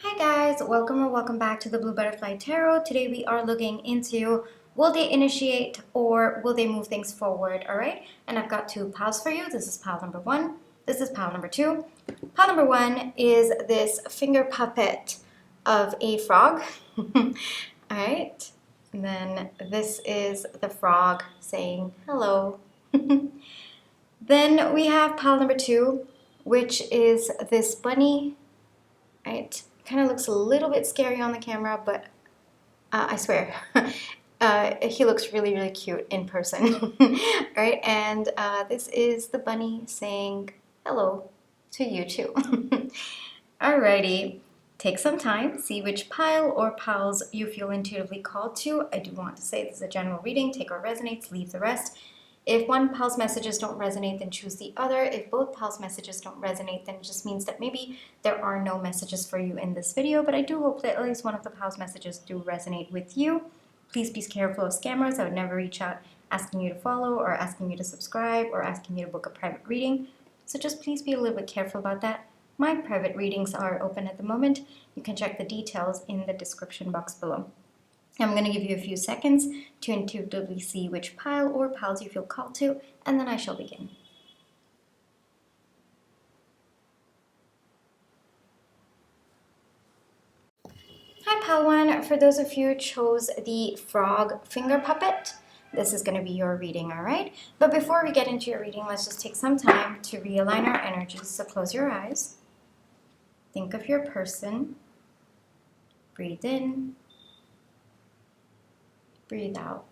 Hi guys, welcome or welcome back to the Blue Butterfly Tarot. Today we are looking into will they initiate or will they move things forward, all right? And I've got two piles for you. This is pile number one. This is pile number two. Pile number one is this finger puppet of a frog. All right. And then this is the frog saying hello. Then we have pile number two, which is this bunny, right? Kind of looks a little bit scary on the camera, but I swear, he looks really, really cute in person. Right? And this is the bunny saying hello to you too. Alrighty, take some time, see which pile or piles you feel intuitively called to. I do want to say this is a general reading. Take what resonates, leave the rest. If one pile's messages don't resonate, then choose the other. If both piles' messages don't resonate, then it just means that maybe there are no messages for you in this video, but I do hope that at least one of the piles' messages do resonate with you. Please be careful of scammers. I would never reach out asking you to follow or asking you to subscribe or asking you to book a private reading. So just please be a little bit careful about that. My private readings are open at the moment. You can check the details in the description box below. I'm going to give you a few seconds to intuitively see which pile or piles you feel called to, and then I shall begin. Hi pile one, for those of you who chose the frog finger puppet, this is going to be your reading, alright? But before we get into your reading, let's just take some time to realign our energies. So close your eyes, think of your person, breathe in, breathe out.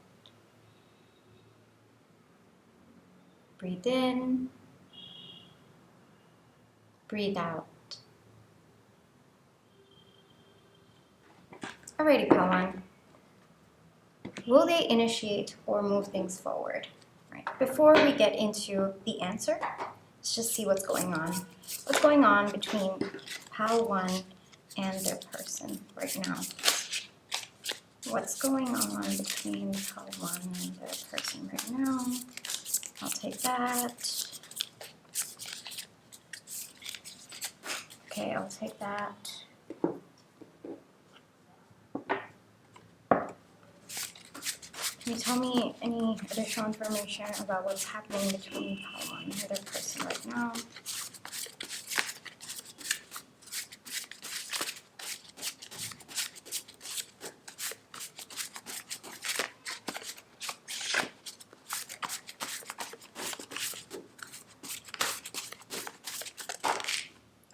Breathe in, breathe out. Alrighty, pile one. Will they initiate or move things forward? Right. Before we get into the answer, let's just see what's going on. What's going on between pile one and their person right now? What's going on between pile one and their person right now? I'll take that. Okay, I'll take that. Can you tell me any additional information about what's happening between pile one and their person right now?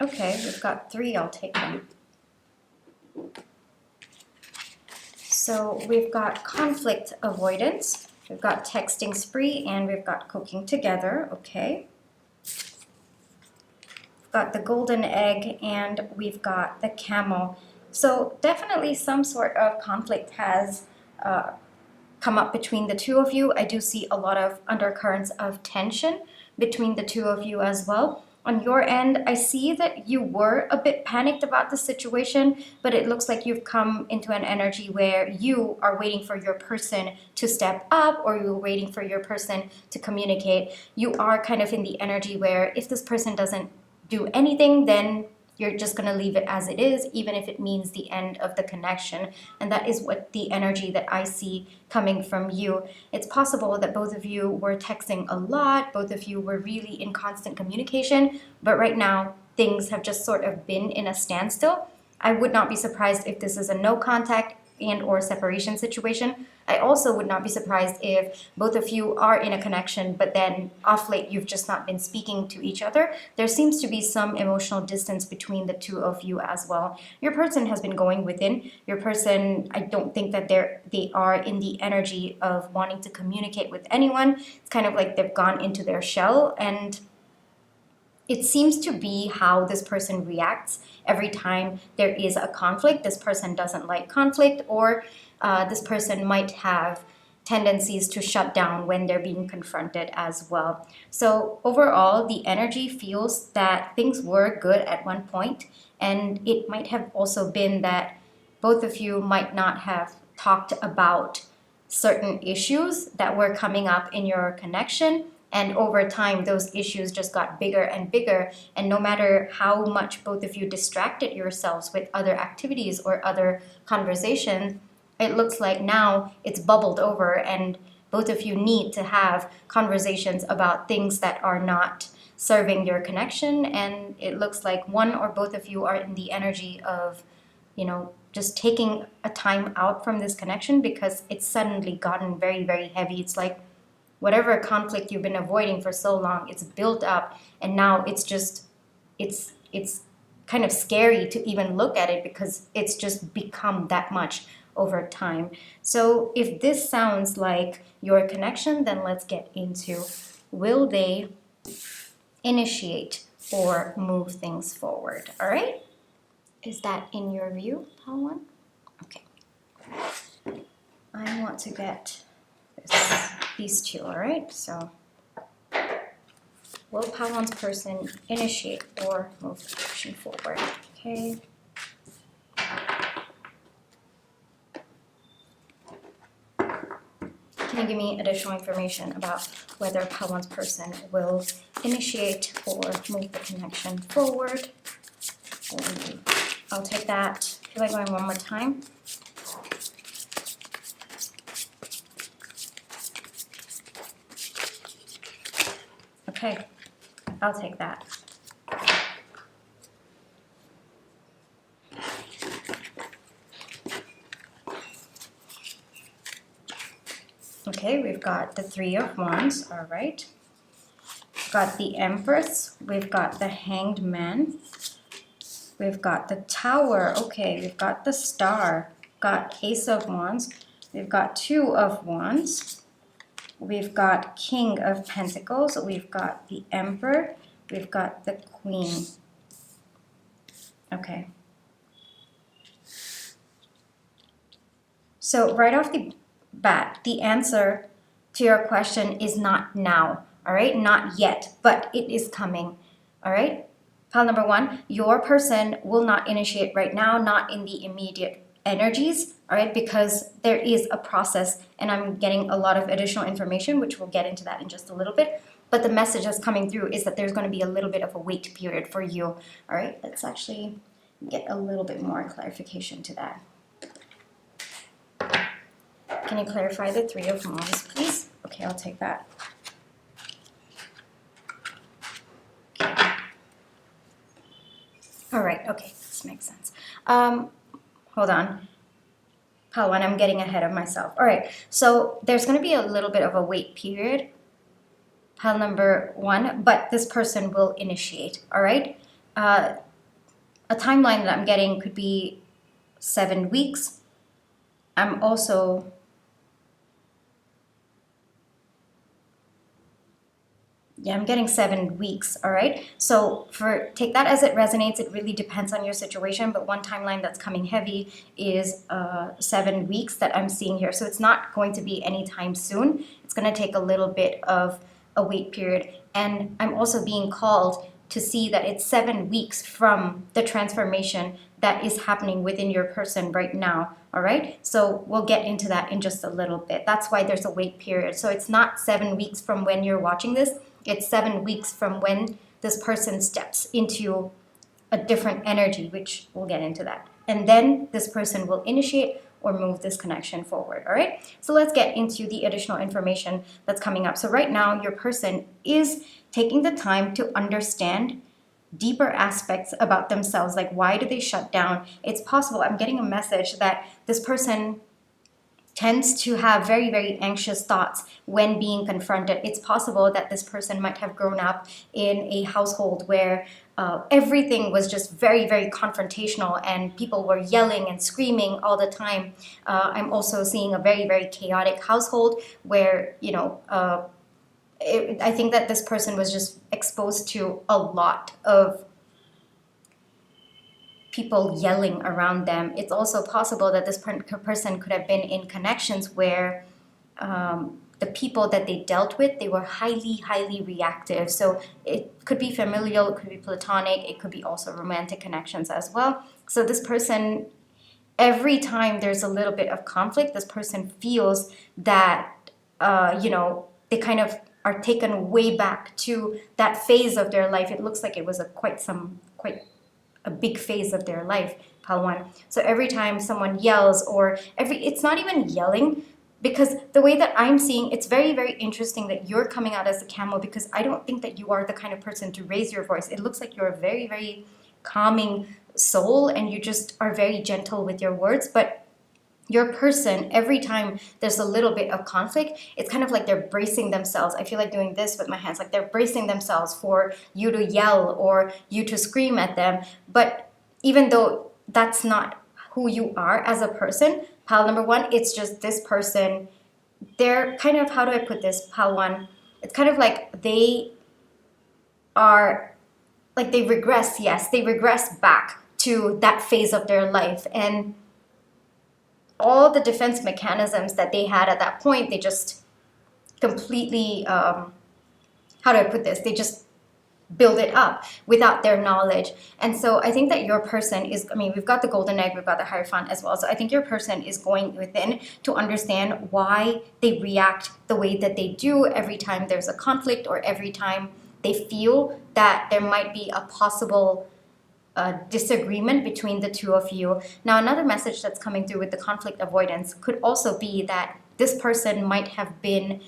Okay, we've got three, I'll take them. So we've got conflict avoidance, we've got texting spree, and we've got cooking together, okay. We've got the golden egg, and we've got the camel. So definitely some sort of conflict has come up between the two of you. I do see a lot of undercurrents of tension between the two of you as well. On your end, I see that you were a bit panicked about the situation, but it looks like you've come into an energy where you are waiting for your person to step up, or you're waiting for your person to communicate. You are kind of in the energy where if this person doesn't do anything, then you're just going to leave it as it is, even if it means the end of the connection. And that is what the energy that I see coming from you. It's possible that both of you were texting a lot, both of you were really in constant communication, but right now things have just sort of been in a standstill. I would not be surprised if this is a no contact and or separation situation. I also would not be surprised if both of you are in a connection, but then off late you've just not been speaking to each other. There seems to be some emotional distance between the two of you as well. Your person has been going within. Your person, I don't think that they are in the energy of wanting to communicate with anyone. It's kind of like they've gone into their shell, and it seems to be how this person reacts every time there is a conflict. This person doesn't like conflict, or this person might have tendencies to shut down when they're being confronted as well. So overall, the energy feels that things were good at one point, and it might have also been that both of you might not have talked about certain issues that were coming up in your connection, And over time, those issues just got bigger and bigger. And no matter how much both of you distracted yourselves with other activities or other conversations, it looks like now it's bubbled over, and both of you need to have conversations about things that are not serving your connection. And it looks like one or both of you are in the energy of, just taking a time out from this connection because it's suddenly gotten very, very heavy. It's like whatever conflict you've been avoiding for so long, it's built up, and now it's kind of scary to even look at it because it's just become that much over time. So if this sounds like your connection, then let's get into, will they initiate or move things forward? All right? Is that in your view, Pawan? Okay. I want to get these two, all right? So, will Pawan's person initiate or move the action forward? Okay. Can you give me additional information about whether Pawan's person will initiate or move the connection forward? I'll take that. Feel like going one more time. Okay, I'll take that. Okay, we've got the Three of Wands, all right. We've got the Empress, we've got the Hanged Man, we've got the Tower, okay, we've got the Star, got Ace of Wands, we've got Two of Wands, we've got King of Pentacles, we've got the Emperor, we've got the Queen. Okay. So right off the bat, the answer to your question is not now, all right? Not yet, but it is coming, all right? Pile number one, your person will not initiate right now, not in the immediate energies, all right? Because there is a process, and I'm getting a lot of additional information, which we'll get into that in just a little bit. But the message that's coming through is that there's going to be a little bit of a wait period for you, all right? Let's actually get a little bit more clarification to that. Can you clarify the Three of Wands, please? Okay, I'll take that. Okay. All right, okay, this makes sense. Hold on. Pile one, I'm getting ahead of myself. All right, so there's going to be a little bit of a wait period. Pile number one, but this person will initiate, all right? A timeline that I'm getting could be 7 weeks. I'm also... Yeah, I'm getting 7 weeks, all right? So take that as it resonates. It really depends on your situation, but one timeline that's coming heavy is 7 weeks that I'm seeing here. So it's not going to be anytime soon. It's going to take a little bit of a wait period. And I'm also being called to see that it's 7 weeks from the transformation that is happening within your person right now, all right? So we'll get into that in just a little bit. That's why there's a wait period. So it's not 7 weeks from when you're watching this. It's 7 weeks from when this person steps into a different energy, which we'll get into that. And then this person will initiate or move this connection forward, all right? So let's get into the additional information that's coming up. So right now, your person is taking the time to understand deeper aspects about themselves, like why do they shut down? It's possible, I'm getting a message that this person tends to have very, very anxious thoughts when being confronted. It's possible that this person might have grown up in a household where everything was just very, very confrontational and people were yelling and screaming all the time. I'm also seeing a very, very chaotic household where, I think that this person was just exposed to a lot of people yelling around them. It's also possible that this person could have been in connections where the people that they dealt with, they were highly, highly reactive. So it could be familial, it could be platonic, it could be also romantic connections as well. So this person, every time there's a little bit of conflict, this person feels that, they kind of are taken way back to that phase of their life. It looks like it was quite a big phase of their life, pile one. So every time someone yells, or it's not even yelling, because the way that I'm seeing, it's very, very interesting that you're coming out as a camel, because I don't think that you are the kind of person to raise your voice. It looks like you're a very, very calming soul, and you just are very gentle with your words. But your person, every time there's a little bit of conflict, it's kind of like they're bracing themselves. I feel like doing this with my hands, like they're bracing themselves for you to yell or you to scream at them. But even though that's not who you are as a person, pile number one, it's just this person, they're kind of, how do I put this, pile one? It's kind of like they are, like they regress, yes, they regress back to that phase of their life. And all the defense mechanisms that they had at that point, they just completely, how do I put this? They just build it up without their knowledge. And so I think that your person is, I mean, we've got the golden egg, we've got the Hierophant as well. So I think your person is going within to understand why they react the way that they do every time there's a conflict, or every time they feel that there might be a possible disagreement between the two of you. Now, another message that's coming through with the conflict avoidance could also be that this person might have been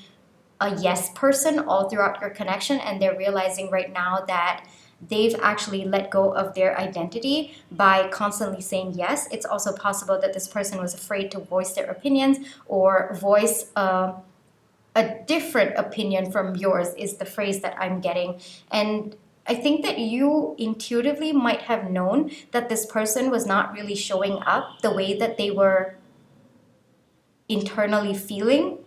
a yes person all throughout your connection, and they're realizing right now that they've actually let go of their identity by constantly saying yes. It's also possible that this person was afraid to voice their opinions, or voice a different opinion from yours, is the phrase that I'm getting. And I think that you intuitively might have known that this person was not really showing up the way that they were internally feeling.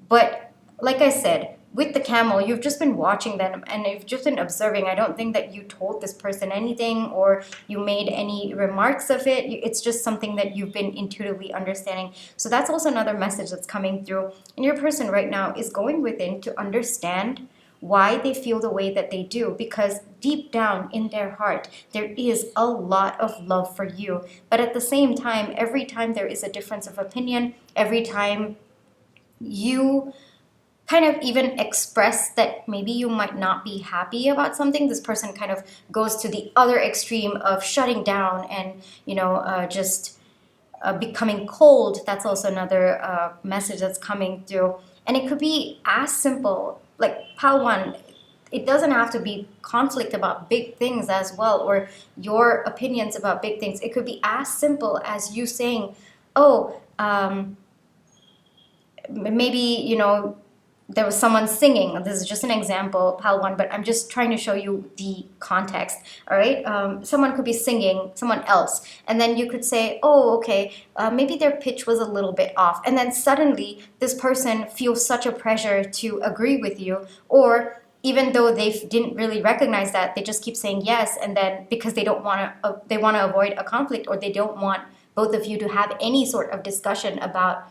But like I said, with the camel, you've just been watching them and you've just been observing. I don't think that you told this person anything or you made any remarks of it. It's just something that you've been intuitively understanding. So that's also another message that's coming through. And your person right now is going within to understand why they feel the way that they do, because deep down in their heart there is a lot of love for you. But at the same time, every time there is a difference of opinion, every time you kind of even express that maybe you might not be happy about something, this person kind of goes to the other extreme of shutting down and just becoming cold. That's also another message that's coming through. And it could be as simple, like pile one, it doesn't have to be conflict about big things as well, or your opinions about big things. It could be as simple as you saying, oh, maybe, there was someone singing. This is just an example, pile one, but I'm just trying to show you the context, all right? Someone could be singing, someone else, and then you could say, oh, okay, maybe their pitch was a little bit off. And then suddenly this person feels such a pressure to agree with you, or even though they didn't really recognize that, they just keep saying yes, and then because they want to avoid a conflict, or they don't want both of you to have any sort of discussion about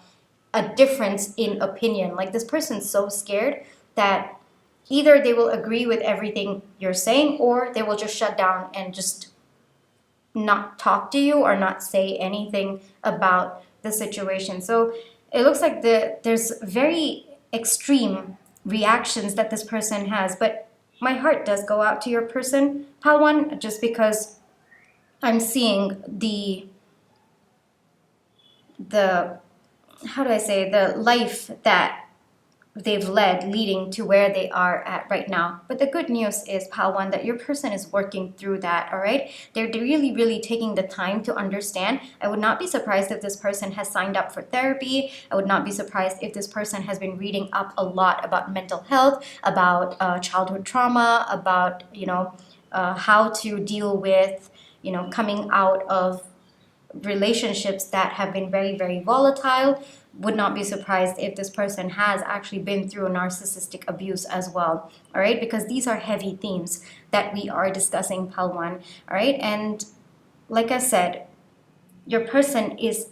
a difference in opinion. Like this person's so scared that either they will agree with everything you're saying, or they will just shut down and just not talk to you or not say anything about the situation. So it looks like there's very extreme reactions that this person has, but my heart does go out to your person, pile one, just because I'm seeing the how do I say, the life that they've led leading to where they are at right now. But the good news is, pile one, that your person is working through that, all right? They're really, really taking the time to understand. I would not be surprised if this person has signed up for therapy. I would not be surprised if this person has been reading up a lot about mental health, about childhood trauma, about, how to deal with, coming out of relationships that have been very, very volatile. Would not be surprised if this person has actually been through narcissistic abuse as well, all right? Because these are heavy themes that we are discussing, pile one, all right? And like I said, your person is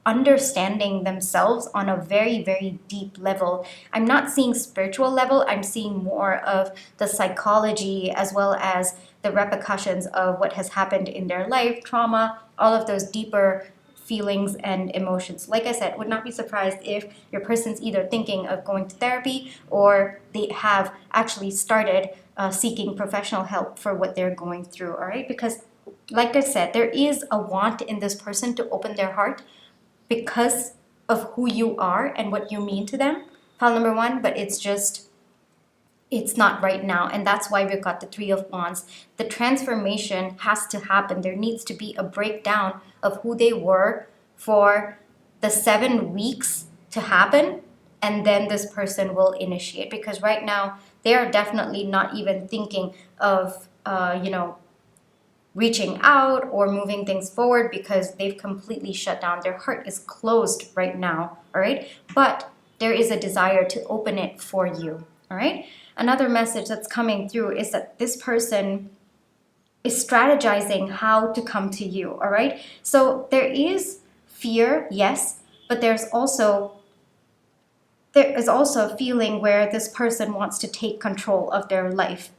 understanding themselves on a very, very deep level. I'm not seeing spiritual level. I'm seeing more of the psychology as well as the repercussions of what has happened in their life, trauma, all of those deeper feelings and emotions. Like I said, would not be surprised if your person's either thinking of going to therapy or they have actually started seeking professional help for what they're going through, all right? Because like I said, there is a want in this person to open their heart because of who you are and what you mean to them, pile number one, but it's not right now. And that's why we've got the Three of Wands. The transformation has to happen. There needs to be a breakdown of who they were for the 7 weeks to happen. And then this person will initiate, because right now they are definitely not even thinking of, reaching out or moving things forward, because they've completely shut down. Their heart is closed right now, all right? But there is a desire to open it for you, all right? Another message that's coming through is that this person is strategizing how to come to you, all right? So there is fear, yes, but there is also a feeling where this person wants to take control of their life.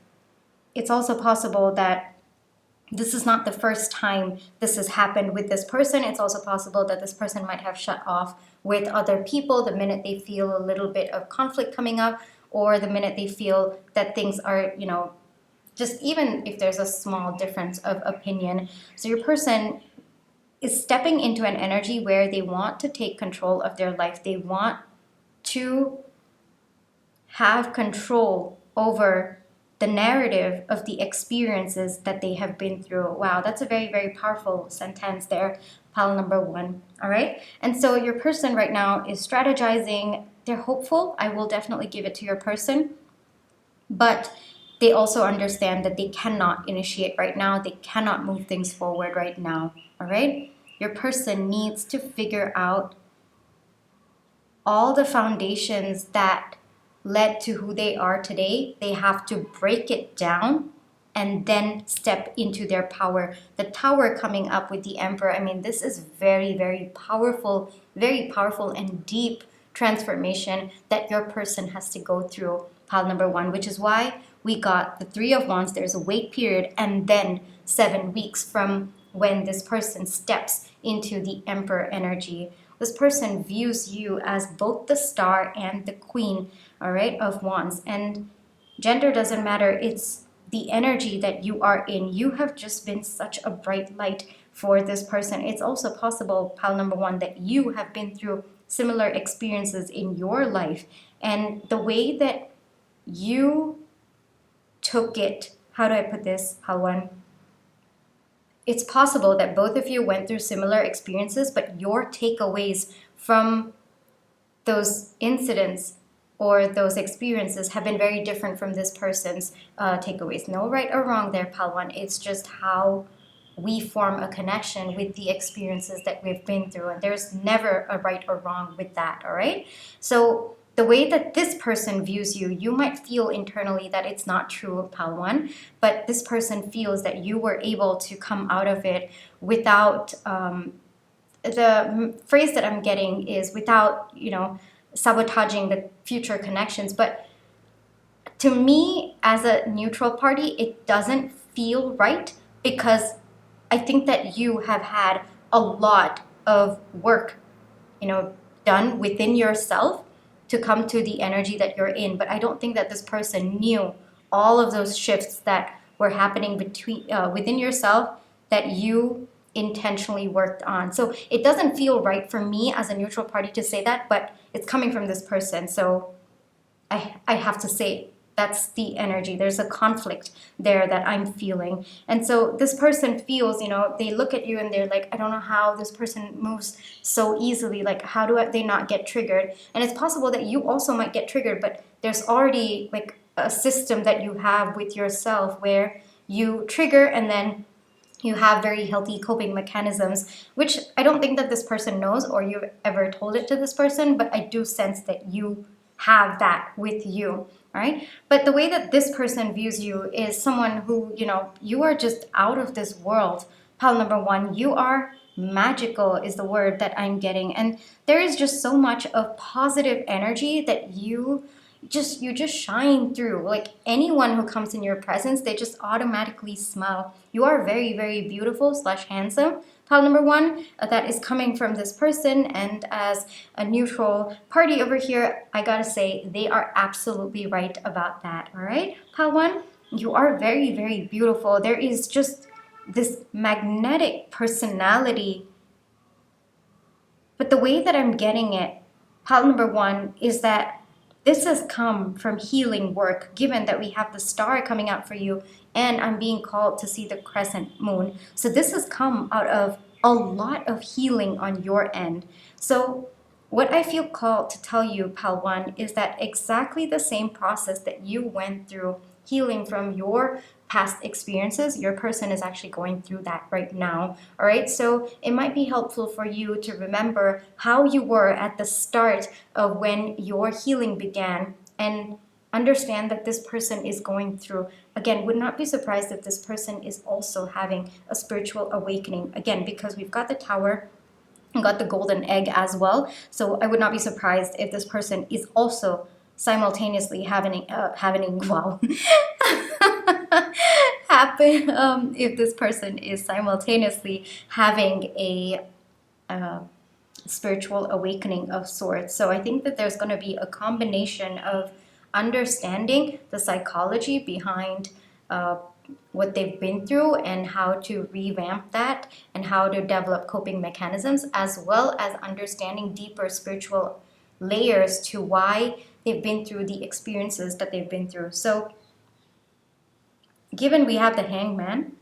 It's also possible that this is not the first time this has happened with this person. It's also possible that this person might have shut off with other people the minute they feel a little bit of conflict coming up, or the minute they feel that things are, just even if there's a small difference of opinion. So your person is stepping into an energy where they want to take control of their life. They want to have control over the narrative of the experiences that they have been through. Wow, that's a very, very powerful sentence there, pile number one, all right? And so your person right now is strategizing. They're hopeful. I will definitely give it to your person. But they also understand that they cannot initiate right now. They cannot move things forward right now, all right? Your person needs to figure out all the foundations that led to who they are today. They have to break it down and then step into their power. The Tower coming up with the Emperor, I mean, this is very, very powerful and deep transformation that your person has to go through, pile number one, which is why we got the Three of Wands. There's a wait period and then 7 weeks from when this person steps into the Emperor energy. This person views you as both the Star and the Queen, all right, of Wands. And gender doesn't matter. It's the energy that you are in. You have just been such a bright light for this person. It's also possible, pile number one, that you have been through similar experiences in your life. And the way that you took it, how do I put this, pile one? It's possible that both of you went through similar experiences, but your takeaways from those incidents or those experiences have been very different from this person's takeaways. No right or wrong there, pile one. It's just how we form a connection with the experiences that we've been through. And there's never a right or wrong with that, all right? So the way that this person views you, you might feel internally that it's not true, pile one, but this person feels that you were able to come out of it without, the phrase that I'm getting is without, sabotaging the future connections. But to me, as a neutral party, it doesn't feel right, because I think that you have had a lot of work, done within yourself to come to the energy that you're in. But I don't think that this person knew all of those shifts that were happening within yourself that you intentionally worked on. So it doesn't feel right for me as a neutral party to say that, but it's coming from this person. So I have to say that's the energy. There's a conflict there that I'm feeling. And so this person feels, they look at you and they're like, I don't know how this person moves so easily. Like, how do they not get triggered? And it's possible that you also might get triggered, but there's already like a system that you have with yourself where you trigger and then you have very healthy coping mechanisms, which I don't think that this person knows or you've ever told it to this person, but I do sense that you have that with you, all right? But the way that this person views you is someone who, you are just out of this world. Pile number one, you are magical is the word that I'm getting. And there is just so much of positive energy that you just shine through. Like anyone who comes in your presence, they just automatically smile. You are very, very beautiful / handsome. Pile number one, that is coming from this person, and as a neutral party over here, I gotta say they are absolutely right about that, all right? Pile one, you are very, very beautiful. There is just this magnetic personality, but the way that I'm getting it, pile number one, is that this has come from healing work, given that we have the star coming out for you and I'm being called to see the crescent moon. So this has come out of a lot of healing on your end. So what I feel called to tell you, pile one, is that exactly the same process that you went through healing from your past experiences, your person is actually going through that right now. All right, so it might be helpful for you to remember how you were at the start of when your healing began, and understand that this person is going through, again, would not be surprised if this person is also having a spiritual awakening, again, because we've got the Tower and got the golden egg as well. So I would not be surprised if this person is also simultaneously having wow happen if this person is simultaneously having a spiritual awakening of sorts. So I think that there's going to be a combination of understanding the psychology behind what they've been through and how to revamp that and how to develop coping mechanisms, as well as understanding deeper spiritual layers to why they've been through the experiences that they've been through. So given we have the Hangman,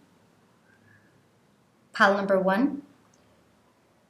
pile number one,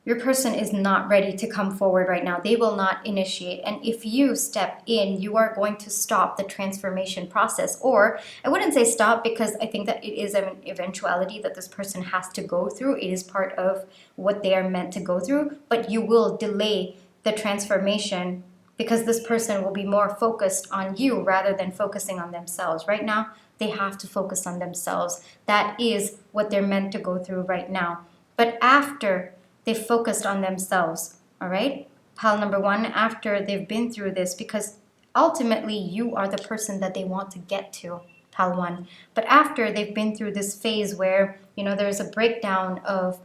your person is not ready to come forward right now. They will not initiate. And if you step in, you are going to stop the transformation process. Or I wouldn't say stop, because I think that it is an eventuality that this person has to go through. It is part of what they are meant to go through. But you will delay the transformation because this person will be more focused on you rather than focusing on themselves. Right now, they have to focus on themselves. That is what they're meant to go through right now. But after they focused on themselves, all right? Pile number one, after they've been through this, because ultimately you are the person that they want to get to, pile one. But after they've been through this phase where, there's a breakdown of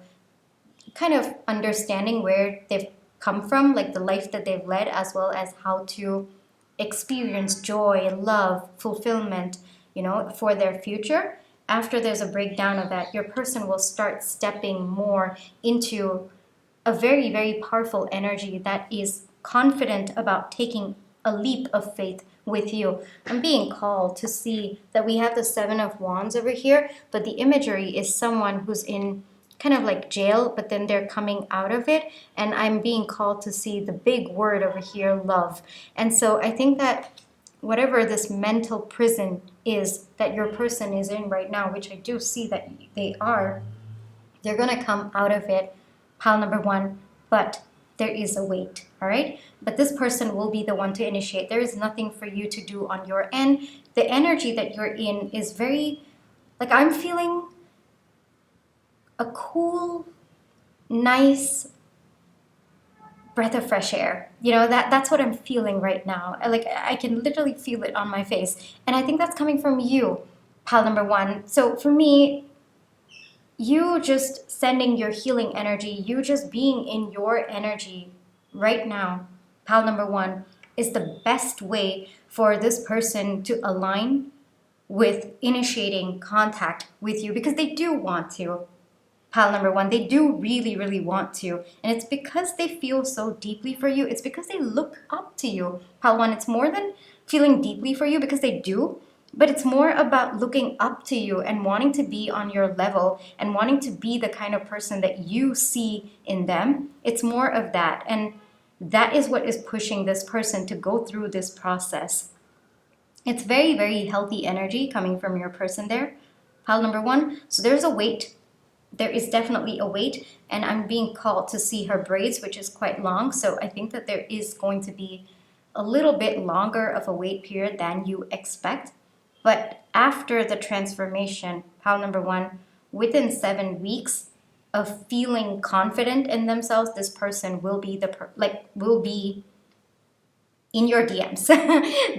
kind of understanding where they've come from, like the life that they've led, as well as how to experience joy, love, fulfillment, for their future. After there's a breakdown of that, your person will start stepping more into a very, very powerful energy that is confident about taking a leap of faith with you. I'm being called to see that we have the Seven of Wands over here, but the imagery is someone who's in kind of like jail, but then they're coming out of it. And I'm being called to see the big word over here, love. And so I think that whatever this mental prison is that your person is in right now, which I do see that they are, they're going to come out of it, pile number one, but there is a wait, all right? But this person will be the one to initiate. There is nothing for you to do on your end. The energy that you're in is very, I'm feeling a cool, nice breath of fresh air. That's what I'm feeling right now. I can literally feel it on my face. And I think that's coming from you, pile number one. So for me, you just sending your healing energy, you just being in your energy right now, pile number one, is the best way for this person to align with initiating contact with you, because they do want to. Pile number one, they do really, really want to. And it's because they feel so deeply for you. It's because they look up to you. Pile one, it's more than feeling deeply for you, because they do. But it's more about looking up to you and wanting to be on your level and wanting to be the kind of person that you see in them. It's more of that. And that is what is pushing this person to go through this process. It's very, very healthy energy coming from your person there. Pile number one. So there's a wait. There is definitely a wait. And I'm being called to see her braids, which is quite long. So I think that there is going to be a little bit longer of a wait period than you expect. But after the transformation, pile number one, within 7 weeks of feeling confident in themselves, this person will be in your DMs.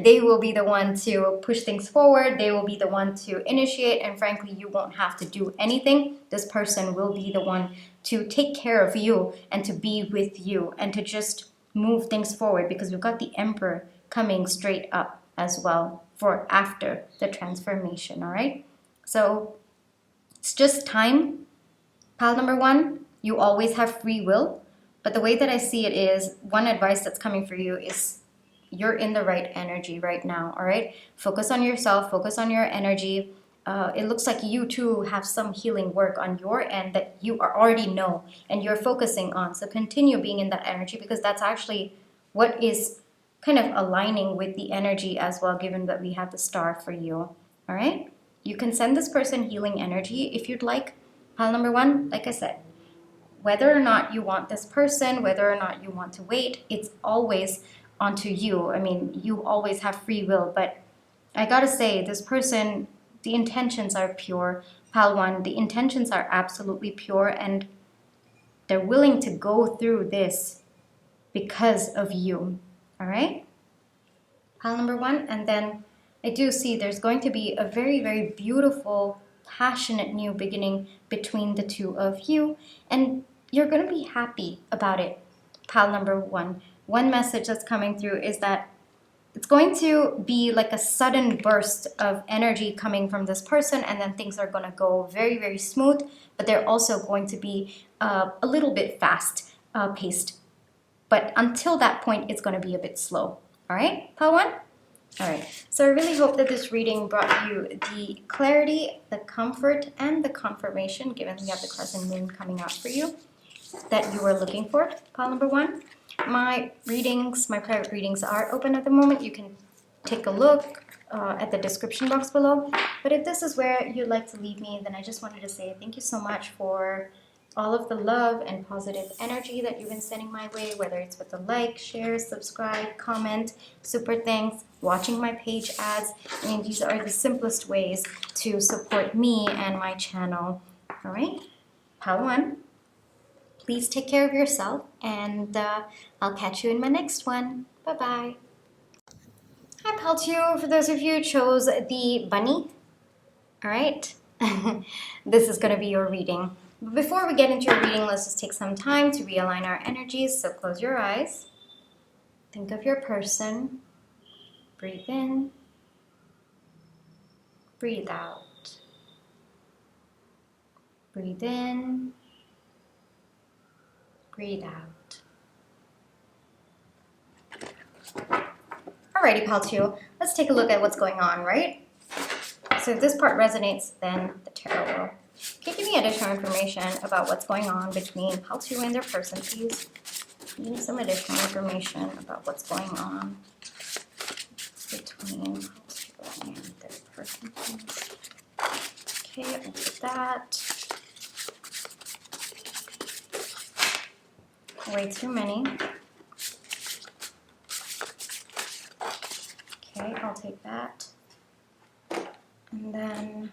They will be the one to push things forward. They will be the one to initiate. And frankly, you won't have to do anything. This person will be the one to take care of you and to be with you and to just move things forward, because we've got the Emperor coming straight up as well for after the transformation, all right? So it's just time. Pile number one, you always have free will. But the way that I see it is, one advice that's coming for you is you're in the right energy right now, all right? Focus on yourself, focus on your energy. It looks like you too have some healing work on your end that you already know and you're focusing on. So continue being in that energy, because that's actually what is kind of aligning with the energy as well, given that we have the star for you, all right? You can send this person healing energy if you'd like. Pile number one, like I said, whether or not you want this person, whether or not you want to wait, it's always onto you. I mean, you always have free will, but I gotta say, this person, the intentions are pure. Pile one, the intentions are absolutely pure, and they're willing to go through this because of you, all right? Pile number one, and then I do see there's going to be a very, very beautiful, passionate new beginning between the two of you, and you're going to be happy about it. Pile number one. One message that's coming through is that it's going to be like a sudden burst of energy coming from this person, and then things are going to go very, very smooth, but they're also going to be a little bit fast paced. But until that point, it's going to be a bit slow. All right, pile one? All right, so I really hope that this reading brought you the clarity, the comfort, and the confirmation, given you have the crescent moon coming out for you, that you were looking for. Pile number one. My readings, my private readings are open at the moment. You can take a look at the description box below. But if this is where you'd like to leave me, then I just wanted to say thank you so much for all of the love and positive energy that you've been sending my way, whether it's with a like, share, subscribe, comment, super thanks, watching my page ads. I mean, these are the simplest ways to support me and my channel. All right, pile one. Please take care of yourself, and I'll catch you in my next one. Bye-bye. Hi, pile two. For those of you who chose the bunny, all right, this is going to be your reading. But before we get into your reading, let's just take some time to realign our energies. So close your eyes. Think of your person. Breathe in. Breathe out. Breathe in. Breathe out. Alrighty, pile two, let's take a look at what's going on, right? So if this part resonates, then the tarot will. Can you give me additional information about what's going on between pile two and their person, please? Give me some additional information about what's going on between pile two and their person, please. Okay, I'll put that. Way too many. Okay, I'll take that. And then,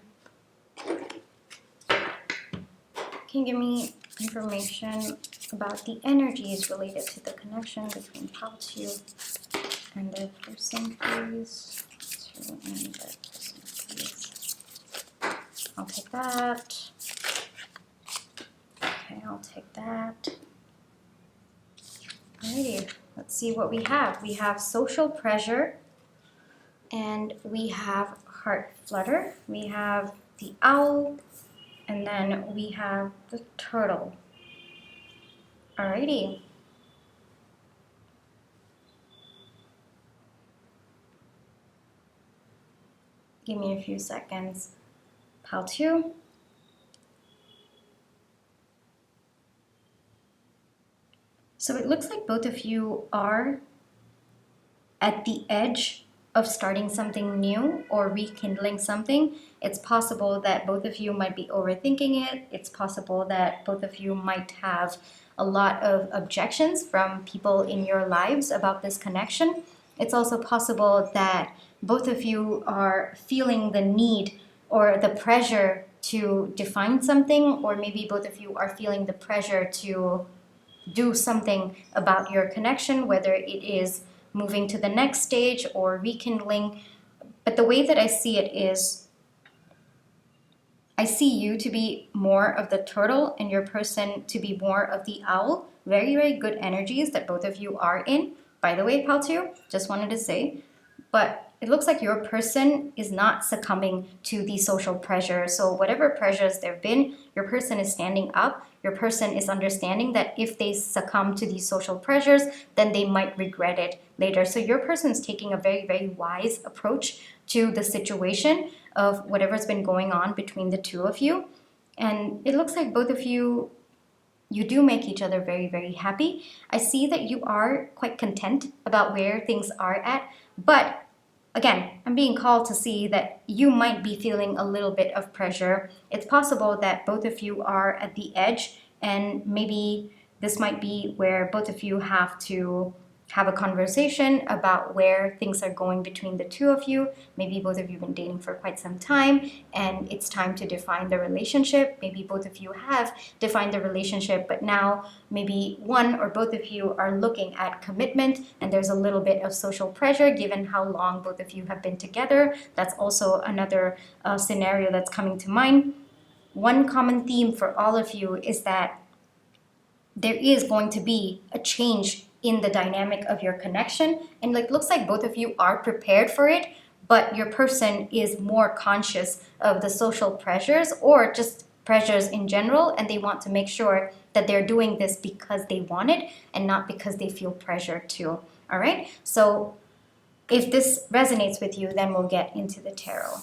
can you give me information about the energies related to the connection between pile two and their person, please? Two and their person, please. I'll take that. Okay, I'll take that. Alrighty, let's see what we have. We have social pressure, and we have heart flutter. We have the owl, and then we have the turtle. Alrighty. Give me a few seconds. Pile two. So it looks like both of you are at the edge of starting something new or rekindling something. It's possible that both of you might be overthinking it. It's possible that both of you might have a lot of objections from people in your lives about this connection. It's also possible that both of you are feeling the need or the pressure to define something, or maybe both of you are feeling the pressure to do something about your connection, whether it is moving to the next stage or rekindling. But the way that I see it is, I see you to be more of the turtle and your person to be more of the owl. Very, very good energies that both of you are in. By the way, pal two, just wanted to say, but it looks like your person is not succumbing to the social pressure. So whatever pressures there have been, your person is standing up. Your person is understanding that if they succumb to these social pressures, then they might regret it later. So your person is taking a very, very wise approach to the situation of whatever's been going on between the two of you. And it looks like both of you do make each other very, very happy. I see that you are quite content about where things are at, but again, I'm being called to see that you might be feeling a little bit of pressure. It's possible that both of you are at the edge, and maybe this might be where both of you have to have a conversation about where things are going between the two of you. Maybe both of you have been dating for quite some time and it's time to define the relationship. Maybe both of you have defined the relationship, but now maybe one or both of you are looking at commitment and there's a little bit of social pressure given how long both of you have been together. That's also another scenario that's coming to mind. One common theme for all of you is that there is going to be a change in the dynamic of your connection, and like looks like both of you are prepared for it, but your person is more conscious of the social pressures or just pressures in general, and they want to make sure that they're doing this because they want it and not because they feel pressure to. All right, so if this resonates with you, then we'll get into the tarot.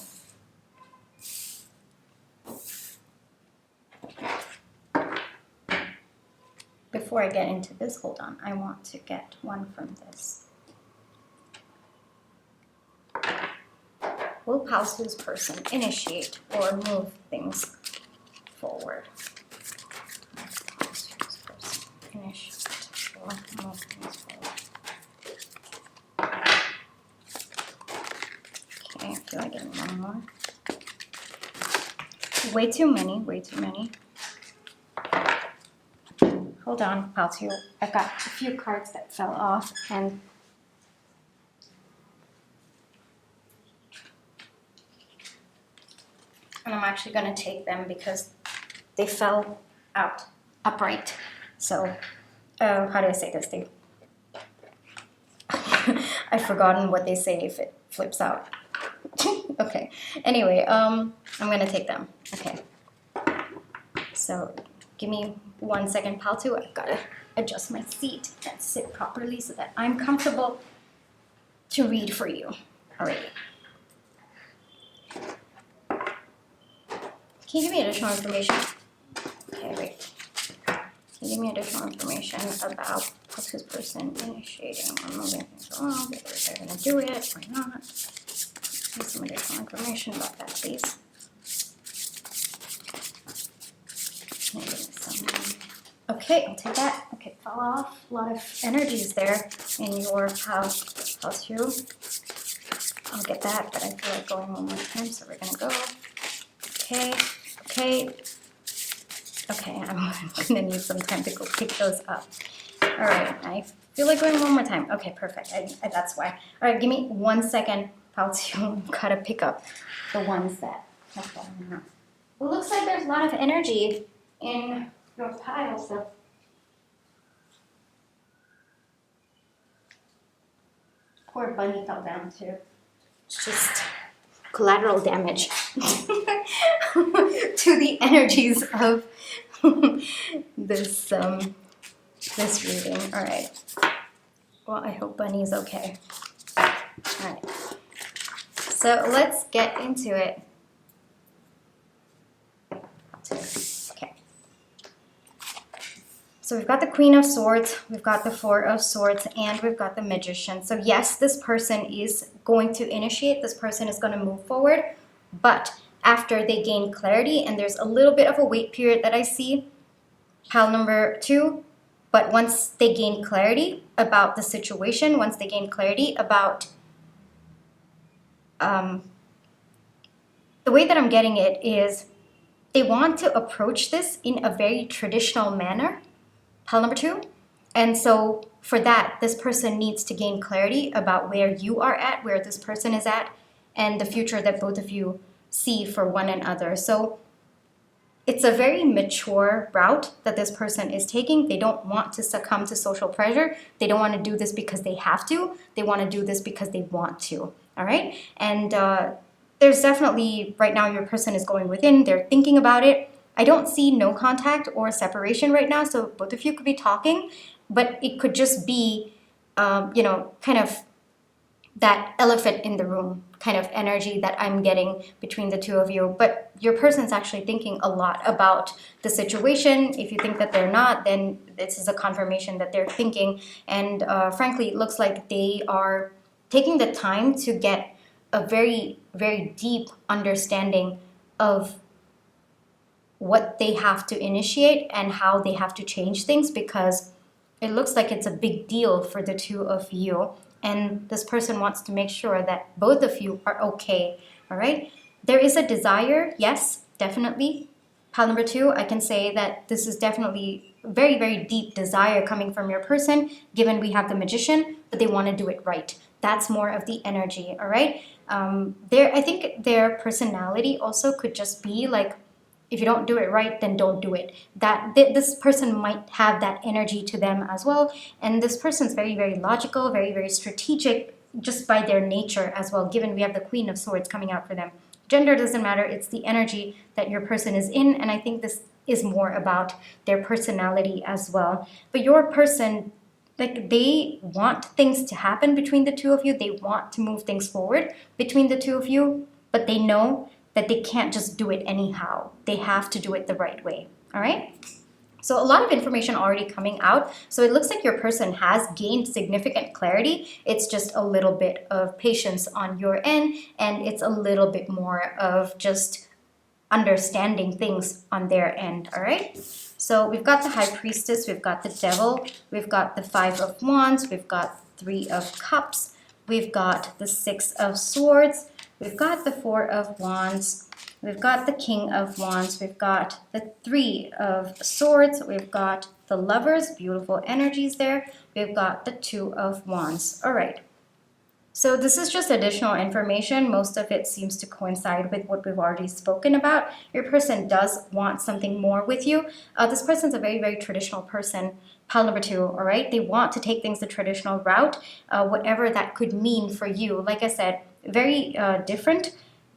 Before I get into this, hold on, I want to get one from this. Will Pausu's person initiate or move things forward? Pausu's person initiate or move things forward. Okay, I feel like getting one more. Way too many, way too many. Hold on, Pausu. I've got a few cards that fell off and I'm actually going to take them because they fell out upright. So, how do I say this? I've forgotten what they say if it flips out. Okay. Anyway, I'm going to take them. Okay. So, give me 1 second, Pausu. I've got to adjust my seat and sit properly so that I'm comfortable to read for you. Alrighty. Can you give me additional information? Okay, wait. Can you give me additional information about Pausu's person initiating or moving things along? Whether they're going to do it or not? Give me some additional information about that, please. Okay, I'll take that. Okay, fell off. A lot of energies there in your Pausu. I'll get that, but I feel like going one more time, so we're going to go. Okay, okay. Okay, I'm gonna need some time to go pick those up. All right, I feel like going one more time. Okay, perfect, that's why. All right, give me 1 second, Pausu. Gotta pick up the ones that have fallen out. Well, looks like there's a lot of energy in your pile, so. Poor bunny fell down too. It's just collateral damage to the energies of this this reading. All right. Well, I hope Bunny's okay. All right. So let's get into it. Okay. So we've got the Queen of Swords, we've got the Four of Swords, and we've got the Magician. So yes, this person is going to initiate, this person is going to move forward, but after they gain clarity, and there's a little bit of a wait period that I see, pile number 2, but once they gain clarity about the situation, once they gain clarity about, the way that I'm getting it is they want to approach this in a very traditional manner, pile number 2. And so for that, this person needs to gain clarity about where you are at, where this person is at, and the future that both of you see for one another. So it's a very mature route that this person is taking. They don't want to succumb to social pressure. They don't want to do this because they have to. They want to do this because they want to. All right? And there's definitely, right now, your person is going within. They're thinking about it. I don't see no contact or separation right now. So both of you could be talking, but it could just be, kind of that elephant in the room kind of energy that I'm getting between the two of you. But your person's actually thinking a lot about the situation. If you think that they're not, then this is a confirmation that they're thinking. And frankly, it looks like they are taking the time to get a very, very deep understanding of what they have to initiate and how they have to change things, because it looks like it's a big deal for the two of you. And this person wants to make sure that both of you are okay, all right? There is a desire, yes, definitely. Pile number 2, I can say that this is definitely very, very deep desire coming from your person, given we have the Magician, but they want to do it right. That's more of the energy, all right? I think their personality also could just be like, if you don't do it right, then don't do it. This person might have that energy to them as well. And this person's very, very logical, very, very strategic, just by their nature as well, given we have the Queen of Swords coming out for them. Gender doesn't matter. It's the energy that your person is in. And I think this is more about their personality as well. But your person, like, they want things to happen between the two of you. They want to move things forward between the two of you, but they know that they can't just do it anyhow. They have to do it the right way, all right? So a lot of information already coming out. So it looks like your person has gained significant clarity. It's just a little bit of patience on your end, and it's a little bit more of just understanding things on their end, all right? So we've got the High Priestess, we've got the Devil, we've got the 5 of Wands, we've got 3 of Cups, we've got the 6 of Swords, we've got the 4 of Wands, we've got the King of Wands, we've got the 3 of Swords, we've got the Lovers, beautiful energies there, we've got the 2 of Wands. All right. So this is just additional information. Most of it seems to coincide with what we've already spoken about. Your person does want something more with you. This person's a very, very traditional person. Pile number 2, all right? They want to take things the traditional route, whatever that could mean for you. Like I said, very different,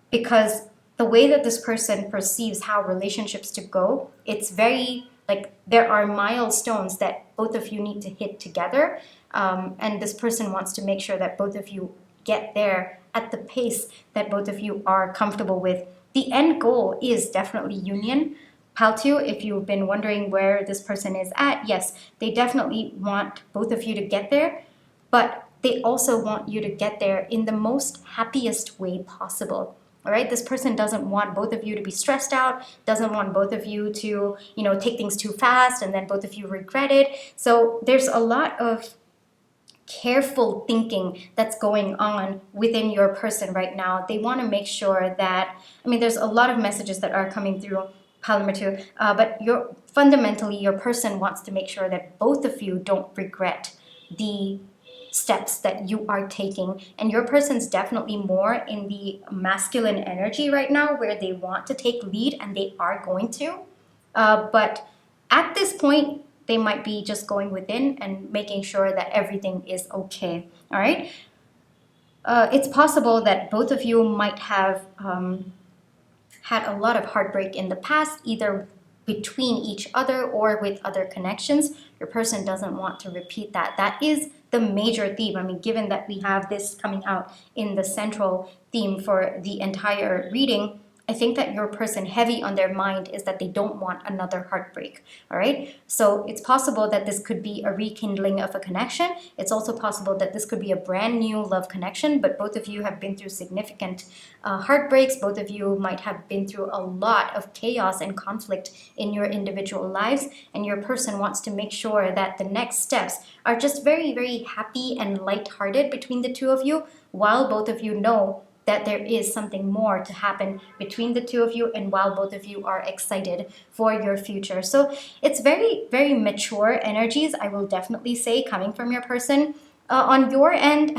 because the way that this person perceives how relationships to go, it's very, like, there are milestones that both of you need to hit together. And this person wants to make sure that both of you get there at the pace that both of you are comfortable with. The end goal is definitely union. Pile 2, if you've been wondering where this person is at, yes, they definitely want both of you to get there, but they also want you to get there in the most happiest way possible. All right, this person doesn't want both of you to be stressed out, doesn't want both of you to, take things too fast and then both of you regret it. So there's a lot of careful thinking that's going on within your person right now. They want to make sure that, there's a lot of messages that are coming through, pile number 2, but fundamentally your person wants to make sure that both of you don't regret the steps that you are taking. And your person's definitely more in the masculine energy right now, where they want to take lead, and they are going to. But at this point, they might be just going within and making sure that everything is okay. All right. It's possible that both of you might have had a lot of heartbreak in the past, either between each other or with other connections. Your person doesn't want to repeat that. That is the major theme. Given that we have this coming out in the central theme for the entire reading, I think that your person, heavy on their mind is that they don't want another heartbreak, all right? So it's possible that this could be a rekindling of a connection. It's also possible that this could be a brand new love connection, but both of you have been through significant heartbreaks. Both of you might have been through a lot of chaos and conflict in your individual lives, and your person wants to make sure that the next steps are just very, very happy and lighthearted between the two of you, while both of you know that there is something more to happen between the two of you, and while both of you are excited for your future. So it's very, very mature energies, I will definitely say, coming from your person. On your end,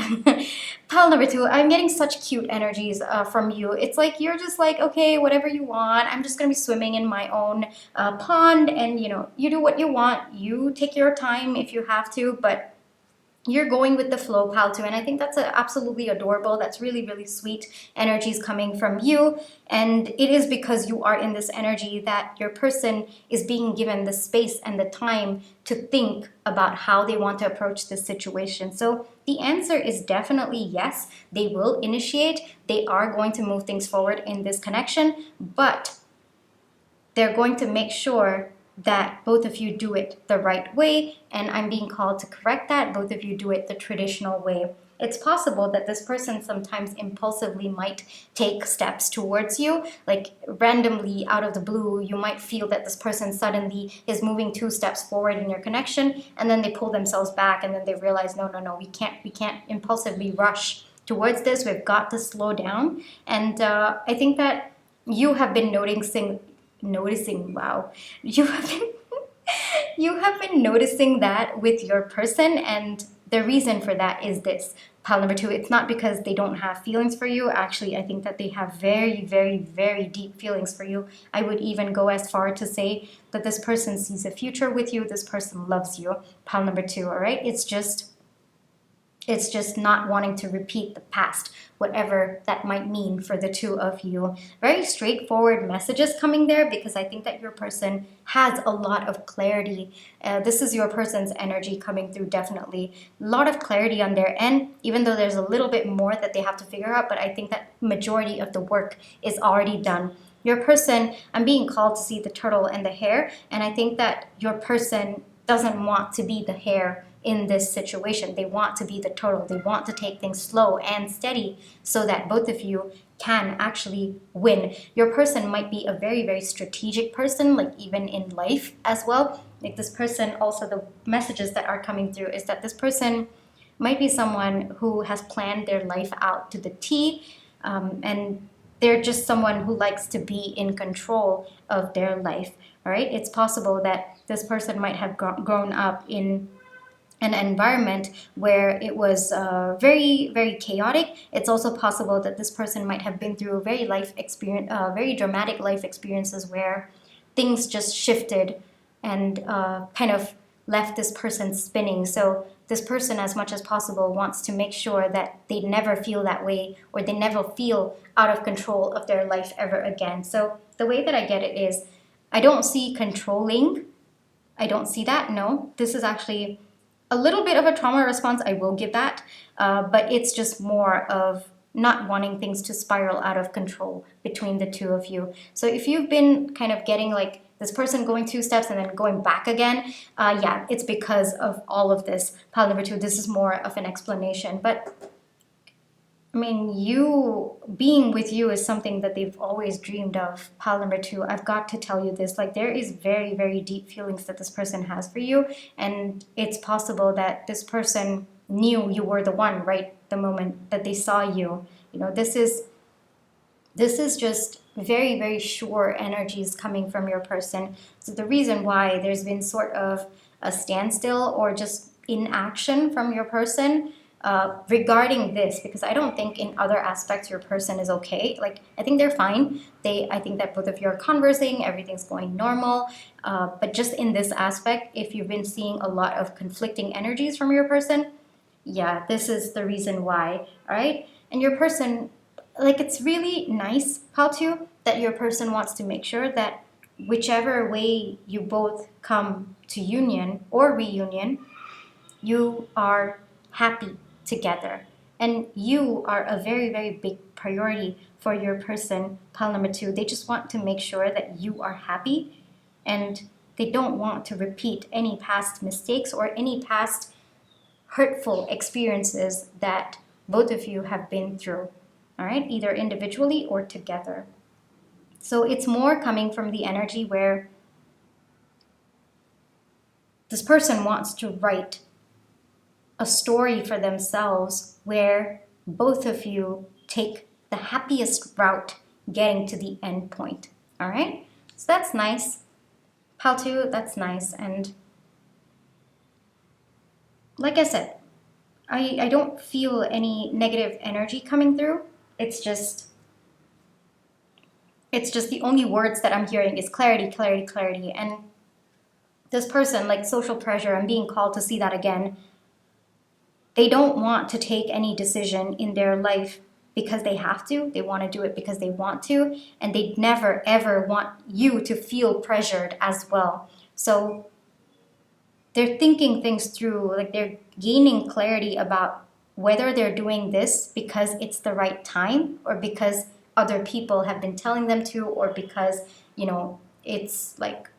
pile number 2, I'm getting such cute energies from you. It's like you're just like, okay, whatever you want. I'm just gonna be swimming in my own pond, and you do what you want. You take your time if you have to, but you're going with the flow, pal, too. And I think that's absolutely adorable. That's really, really sweet energies coming from you. And it is because you are in this energy that your person is being given the space and the time to think about how they want to approach this situation. So the answer is definitely yes. They will initiate. They are going to move things forward in this connection, but they're going to make sure that both of you do it the right way, and I'm being called to correct that. Both of you do it the traditional way. It's possible that this person sometimes impulsively might take steps towards you, like randomly out of the blue. You might feel that this person suddenly is moving 2 steps forward in your connection, and then they pull themselves back, and then they realize, no, we can't impulsively rush towards this. We've got to slow down. And I think that you have been noticing, wow, you have been you have been noticing that with your person, and the reason for that is this, pile number 2. It's not because they don't have feelings for you. Actually, I think that they have very, very, very deep feelings for you. I would even go as far to say that this person sees a future with you. This person loves you, pile number 2. All right, it's just not wanting to repeat the past, whatever that might mean for the two of you. Very straightforward messages coming there, because I think that your person has a lot of clarity. This is your person's energy coming through, definitely. A lot of clarity on their end, even though there's a little bit more that they have to figure out, but I think that majority of the work is already done. Your person, I'm being called to see the turtle and the hare, and I think that your person doesn't want to be the hare in this situation. They want to be the turtle. They want to take things slow and steady so that both of you can actually win. Your person might be a very, very strategic person, like even in life as well. Like this person, also the messages that are coming through is that this person might be someone who has planned their life out to the T, and they're just someone who likes to be in control of their life. All right, it's possible that this person might have grown up in an environment where it was very, very chaotic. It's also possible that this person might have been through a very dramatic life experiences where things just shifted and kind of left this person spinning. So this person, as much as possible, wants to make sure that they never feel that way, or they never feel out of control of their life ever again. So the way that I get it is, I don't see controlling. I don't see that, no. This is actually a little bit of a trauma response, I will give that, but it's just more of not wanting things to spiral out of control between the two of you. So if you've been kind of getting like this person going 2 steps and then going back again, yeah, it's because of all of this. Pile number 2, this is more of an explanation, but I mean, you being with you is something that they've always dreamed of. Pile number 2, I've got to tell you this, like there is very, very deep feelings that this person has for you, and it's possible that this person knew you were the one right the moment that they saw you. You know, this is just very, very sure energies coming from your person. So the reason why there's been sort of a standstill or just inaction from your person regarding this, because I don't think in other aspects your person is okay. Like, I think they're fine. I think that both of you are conversing, everything's going normal. But just in this aspect, if you've been seeing a lot of conflicting energies from your person, yeah, this is the reason why, all right? And your person, like, it's really nice, Paltu, that your person wants to make sure that whichever way you both come to union or reunion, you are happy together. And you are a very, very big priority for your person, pile number 2. They just want to make sure that you are happy, and they don't want to repeat any past mistakes or any past hurtful experiences that both of you have been through, all right, either individually or together. So it's more coming from the energy where this person wants to write a story for themselves where both of you take the happiest route getting to the end point. All right, so that's nice. Pal 2, that's nice. And like I said, I don't feel any negative energy coming through. It's just the only words that I'm hearing is clarity, clarity, clarity. And this person, like social pressure, I'm being called to see that again. They don't want to take any decision in their life because they have to. They want to do it because they want to. And they never, ever want you to feel pressured as well. So they're thinking things through, like they're gaining clarity about whether they're doing this because it's the right time or because other people have been telling them to, or because, you know, it's like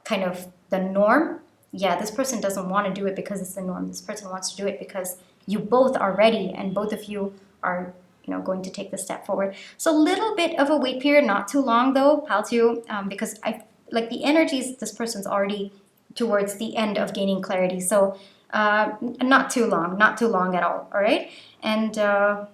kind of the norm. Yeah, this person doesn't want to do it because it's the norm. This person wants to do it because you both are ready and both of you are, you know, going to take the step forward. So a little bit of a wait period, not too long though, Pal 2, because I like the energies, this person's already towards the end of gaining clarity. So not too long at all. All right. And yeah,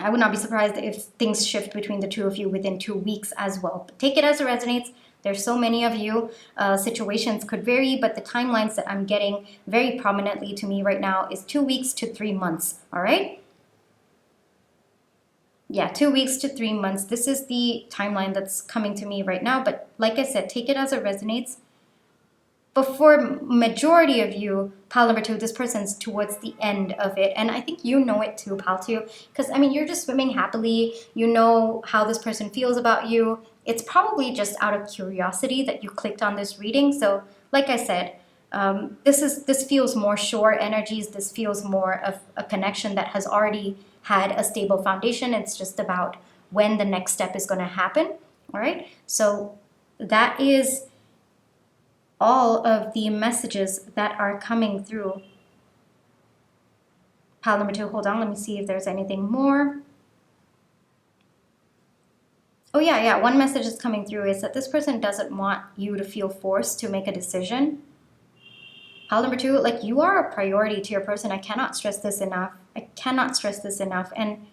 I would not be surprised if things shift between the two of you within 2 weeks as well. But take it as it resonates. There's so many of you. Situations could vary, but the timelines that I'm getting very prominently to me right now is 2 weeks to 3 months. All right. Yeah, 2 weeks to 3 months. This is the timeline that's coming to me right now. But like I said, take it as it resonates. But for majority of you, Pal number 2, this person's towards the end of it. And I think you know it too, Pal 2. Because, I mean, you're just swimming happily. You know how this person feels about you. It's probably just out of curiosity that you clicked on this reading. So, like I said, this feels more sure energies. This feels more of a connection that has already had a stable foundation. It's just about when the next step is going to happen. All right? So that is all of the messages that are coming through. Pile number 2, hold on, let me see if there's anything more. Oh yeah, one message is coming through is that this person doesn't want you to feel forced to make a decision. Pile number 2, like you are a priority to your person. I cannot stress this enough. I cannot stress this enough. And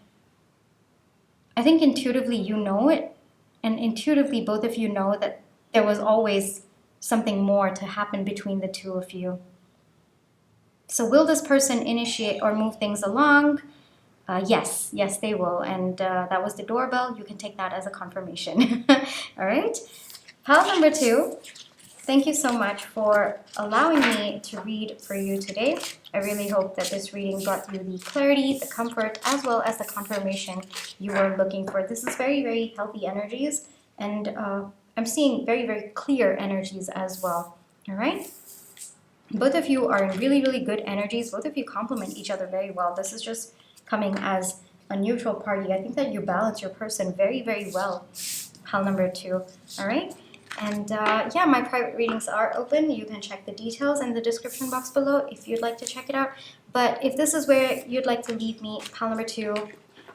I think intuitively you know it. And intuitively both of you know that there was always something more to happen between the two of you. So will this person initiate or move things along? Yes, they will. And that was the doorbell. You can take that as a confirmation. All right. Pile number 2, thank you so much for allowing me to read for you today. I really hope that this reading brought you the clarity, the comfort, as well as the confirmation you were looking for. This is very, very healthy energies. And I'm seeing very, very clear energies as well. All right. Both of you are in really, really good energies. Both of you complement each other very well. This is just coming as a neutral party. I think that you balance your person very, very well. Pile number 2. All right. And yeah, my private readings are open. You can check the details in the description box below if you'd like to check it out. But if this is where you'd like to leave me, pile number 2,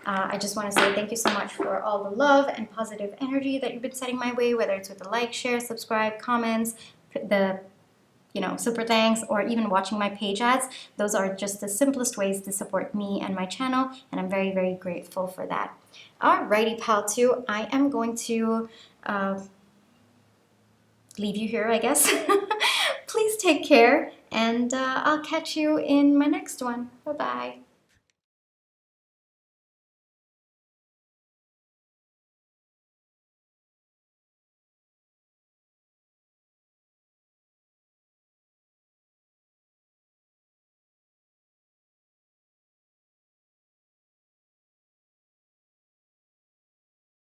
I just want to say thank you so much for all the love and positive energy that you've been sending my way, whether it's with the like, share, subscribe, comments, the super thanks, or even watching my page ads. Those are just the simplest ways to support me and my channel, and I'm very, very grateful for that. Alrighty, Pal 2, I am going to leave you here, I guess. Please take care, and I'll catch you in my next one. Bye-bye.